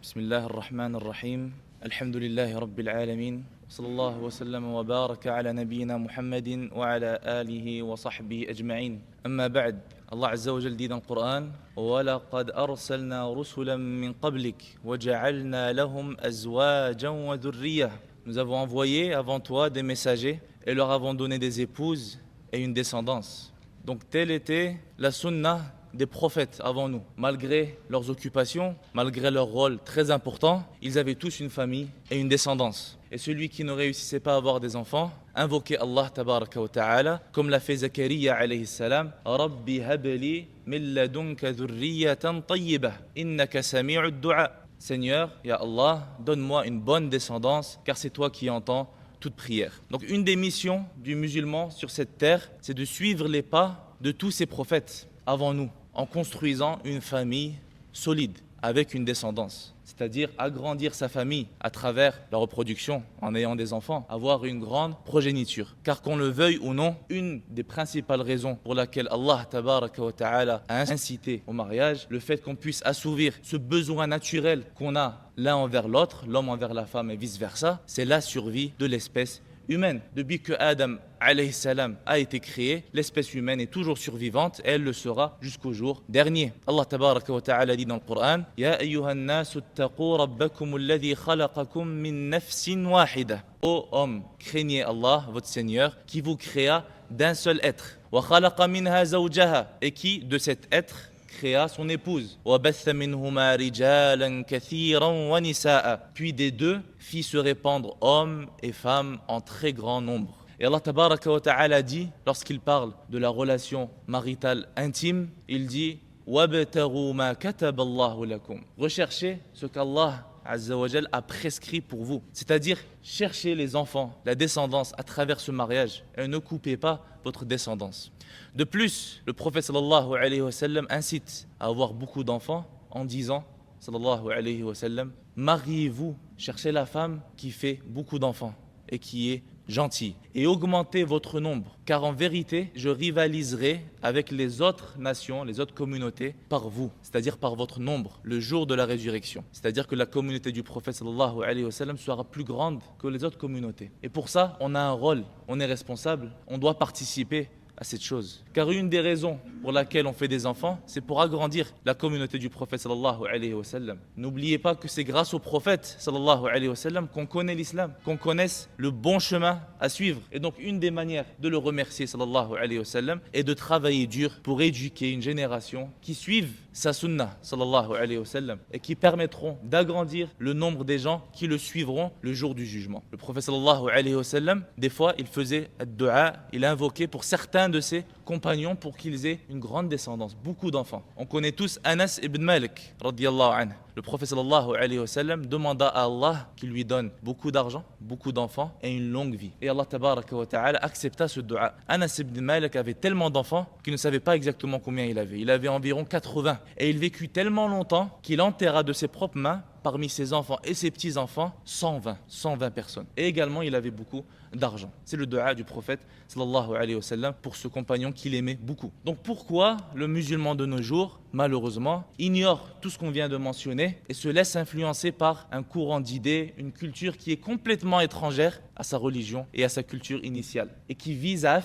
بسم الله الرحمن الرحيم الحمد لله رب العالمين صلى الله وسلم وبارك على نبينا محمد وعلى آله وصحبه أجمعين أما بعد الله عز وجل dit dans le Coran وَلَقَدْ أَرْسَلْنَا رُسُلًا مِّن قَبْلِكَ وَجَعَلْنَا لَهُمْ أَزْوَاجًا وَذُرِّيَّةً. Nous avons envoyé avant toi des messagers et leur avons donné des épouses et une descendance. Donc telle était la sunna des prophètes avant nous. Malgré leurs occupations, malgré leur rôle très important, ils avaient tous une famille et une descendance. Et celui qui ne réussissait pas à avoir des enfants, invoquait Allah tabaraka wa ta'ala, comme l'a fait Zakaria alayhi salam, Rabbi habli min ladunka dhurriyatan tayyibah, innaka sami'u du'a. Seigneur, ya Allah, donne-moi une bonne descendance, car c'est toi qui entends toute prière. Donc une des missions du musulman sur cette terre, c'est de suivre les pas de tous ces prophètes avant nous, en construisant une famille solide, avec une descendance. C'est-à-dire agrandir sa famille à travers la reproduction, en ayant des enfants, avoir une grande progéniture. Car qu'on le veuille ou non, une des principales raisons pour laquelle Allah tabaraka wa ta'ala a incité au mariage, le fait qu'on puisse assouvir ce besoin naturel qu'on a l'un envers l'autre, l'homme envers la femme et vice-versa, c'est la survie de l'espèce humaine. Depuis que Adam alayhi salam a été créé, l'espèce humaine est toujours survivante et elle le sera jusqu'au jour dernier. Allah tabaraka wa ta'ala dit dans le Coran Ya ayyuhan nasu attaqu rabbakum alladhi khalaqakum min nafsin wahida. Ô homme, craignez Allah, votre Seigneur, qui vous créa d'un seul être. Wa khalaqa minha zawjaha, et qui, de cet être, créa son épouse. وَبَثَّ مِنْهُمَا رِجَالًا كَثِيرًا وَنِسَاءً. Puis des deux fit se répandre hommes et femmes en très grand nombre. Et Allah tabaraka wa ta'ala dit, lorsqu'il parle de la relation maritale intime, il dit وَابْتَغُوا مَا كَتَبَ اللَّهُ لَكُمْ. Recherchez ce qu'Allah Azza wa Jal a prescrit pour vous. C'est-à-dire, cherchez les enfants, la descendance à travers ce mariage et ne coupez pas votre descendance. De plus, le prophète sallallahu alayhi wa sallam incite à avoir beaucoup d'enfants en disant, sallallahu alayhi wa sallam, mariez-vous, cherchez la femme qui fait beaucoup d'enfants et qui est gentille et augmentez votre nombre, car en vérité, je rivaliserai avec les autres nations, les autres communautés par vous, c'est-à-dire par votre nombre, le jour de la résurrection. C'est-à-dire que la communauté du prophète sallallahu alayhi wa sallam sera plus grande que les autres communautés. Et pour ça, on a un rôle, on est responsable, on doit participer à cette chose. Car une des raisons pour laquelle on fait des enfants, c'est pour agrandir la communauté du prophète sallallahu alayhi wa sallam. N'oubliez pas que c'est grâce au prophète sallallahu alayhi wa sallam qu'on connaît l'islam, qu'on connaisse le bon chemin à suivre. Et donc une des manières de le remercier sallallahu alayhi wa sallam est de travailler dur pour éduquer une génération qui suive sa sunna sallallahu alayhi wa sallam et qui permettront d'agrandir le nombre des gens qui le suivront le jour du jugement. Le prophète sallallahu alayhi wa sallam, des fois il faisait ad-du'a, il invoquait pour certains de ses compagnons pour qu'ils aient une grande descendance, beaucoup d'enfants. On connaît tous Anas ibn Malik radiyallahu anhu. Le prophète sallallahu alayhi wa sallam demanda à Allah qu'il lui donne beaucoup d'argent, beaucoup d'enfants et une longue vie. Et Allah tabaraka wa ta'ala accepta ce dua. Anas ibn Malik avait tellement d'enfants qu'il ne savait pas exactement combien il avait. Il avait environ 80. Et il vécut tellement longtemps qu'il enterra de ses propres mains parmi ses enfants et ses petits-enfants 120 personnes. Et également, il avait beaucoup d'argent. C'est le dua du prophète sallallahu alayhi wa sallam pour ce compagnon qu'il aimait beaucoup. Donc pourquoi le musulman de nos jours, malheureusement, ignore tout ce qu'on vient de mentionner et se laisse influencer par un courant d'idées, une culture qui est complètement étrangère à sa religion et à sa culture initiale et qui vise à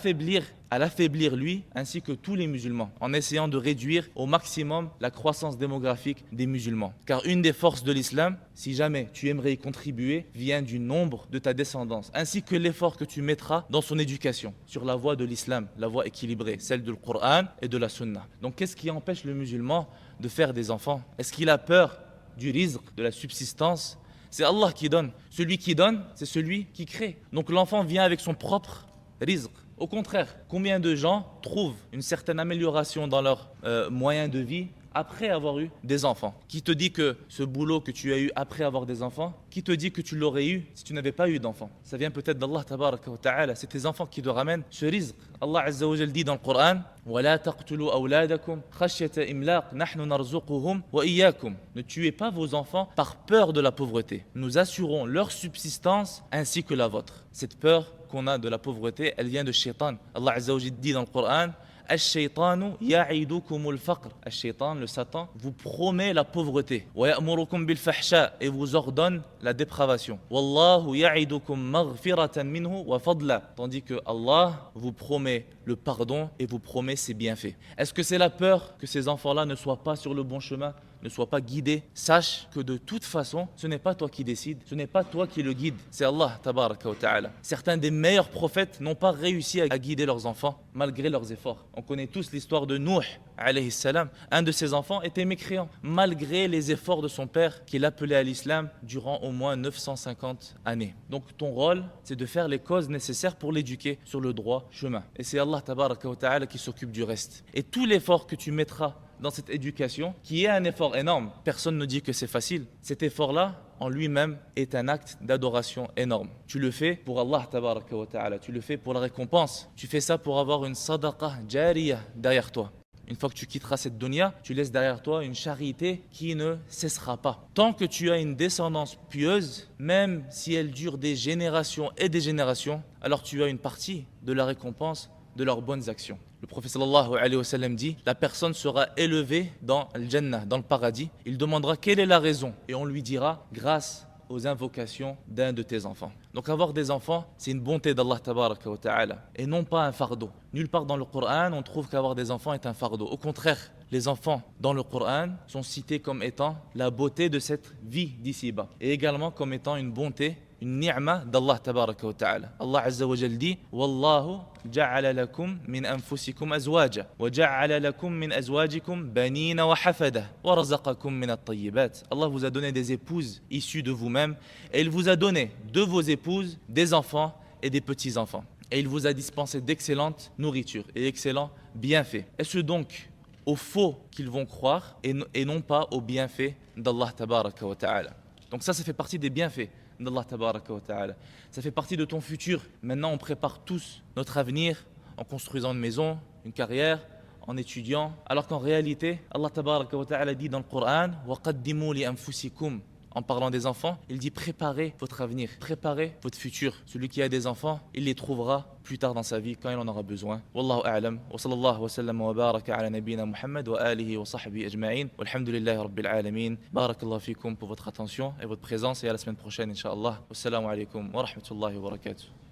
l'affaiblir lui ainsi que tous les musulmans en essayant de réduire au maximum la croissance démographique des musulmans. Car une des forces de l'islam, si jamais tu aimerais y contribuer, vient du nombre de ta descendance ainsi que l'effort que tu mettras dans son éducation sur la voie de l'islam, la voie équilibrée, celle du Coran et de la Sunna. Donc qu'est-ce qui empêche le musulman de faire des enfants? Est-ce qu'il a peur du rizq, de la subsistance? C'est Allah qui donne. Celui qui donne, c'est celui qui crée. Donc l'enfant vient avec son propre rizq. Au contraire, combien de gens trouvent une certaine amélioration dans leurs moyens de vie après avoir eu des enfants? Qui te dit que ce boulot que tu as eu après avoir des enfants, qui te dit que tu l'aurais eu si tu n'avais pas eu d'enfants? Ça vient peut-être d'Allah tabaraka wa ta'ala. C'est tes enfants qui te ramènent ce rizq. Allah azza wa jal dit dans le Coran وَلَا تَقْتُلُوا أَوْلَادَكُمْ خَشْيَةَ إِمْلَاقٍ نَحْنُ نَرْزُقُهُمْ وَإِيَّاكُمْ. Ne tuez pas vos enfants par peur de la pauvreté. Nous assurons leur subsistance ainsi que la vôtre. Cette peur qu'on a de la pauvreté, elle vient de Shaitan. Allah azza wa jal dit dans le Coran Ash-shaytanu ya'idukumul faqr. Ash-shaytan, le Satan, vous promet la pauvreté. Wa ya'murukum bil fahsha, et vous ordonne la dépravation. Wallahu ya'idukum maghfiratan minhu wa fadla. Tandis que Allah vous promet le pardon et vous promet ses bienfaits. Est-ce que c'est la peur que ces enfants-là ne soient pas sur le bon chemin, ne soient pas guidés? Sache que de toute façon, ce n'est pas toi qui décides, ce n'est pas toi qui le guide, c'est Allah tabaraka wa ta'ala. Certains des meilleurs prophètes n'ont pas réussi à guider leurs enfants malgré leurs efforts. On connaît tous l'histoire de Nuh alayhi salam. Un de ses enfants était mécréant malgré les efforts de son père qui l'appelait à l'islam durant au moins 950 années. Donc ton rôle, c'est de faire les causes nécessaires pour l'éduquer sur le droit chemin. Et c'est Allah tabaraka wa ta'ala qui s'occupe du reste. Et tout l'effort que tu mettras dans cette éducation, qui est un effort énorme, personne ne dit que c'est facile. Cet effort-là, en lui-même, est un acte d'adoration énorme. Tu le fais pour Allah tabaraka wa ta'ala, tu le fais pour la récompense. Tu fais ça pour avoir une sadaqa jariyah derrière toi. Une fois que tu quitteras cette dunya, tu laisses derrière toi une charité qui ne cessera pas. Tant que tu as une descendance pieuse, même si elle dure des générations et des générations, alors tu as une partie de la récompense de leurs bonnes actions. Le prophète sallallahu alayhi wa sallam dit, la personne sera élevée dans le Jannah, dans le paradis. Il demandera quelle est la raison et on lui dira grâce aux invocations d'un de tes enfants. Donc avoir des enfants, c'est une bonté d'Allah tabaraka wa ta'ala et non pas un fardeau. Nulle part dans le Coran, on trouve qu'avoir des enfants est un fardeau. Au contraire, les enfants dans le Coran sont cités comme étant la beauté de cette vie d'ici-bas et également comme étant une bonté, une ni'ma d'Allah tabaraka wa ta'ala. Allah azza wa jal dit Wallahu ja'ala lakum min anfusikum azwaja wa ja'ala lakum min azwajikum banina wa hafada wa razaqakum min at-tayyibat. Allah vous a donné des épouses issues de vous-même et il vous a donné de vos épouses des enfants et des petits-enfants. Et il vous a dispensé d'excellentes nourritures et excellents bienfaits. Est-ce donc au faux qu'ils vont croire et non pas aux bienfaits d'Allah tabaraka wa ta'ala? Donc ça fait partie des bienfaits d'Allah tabaraka wa ta'ala. Ça fait partie de ton futur. Maintenant, on prépare tous notre avenir en construisant une maison, une carrière, en étudiant. Alors qu'en réalité, Allah tabaraka wa ta'ala dit dans le Coran « Wa qaddimu li anfusikum » en parlant des enfants, il dit préparez votre avenir, préparez votre futur. Celui qui a des enfants, il les trouvera plus tard dans sa vie quand il en aura besoin. Wallahu a'lam. Wa sallallahu wa sallam wa baraka ala nabiyyina Muhammad wa alihi wa sahbihi ajma'in. Walhamdulillahi rabbil alamin. Barakallahu fikum pour votre attention et votre présence et à la semaine prochaine, Inch'Allah. Wassalamu alaikum wa rahmatullahi wa barakatuh.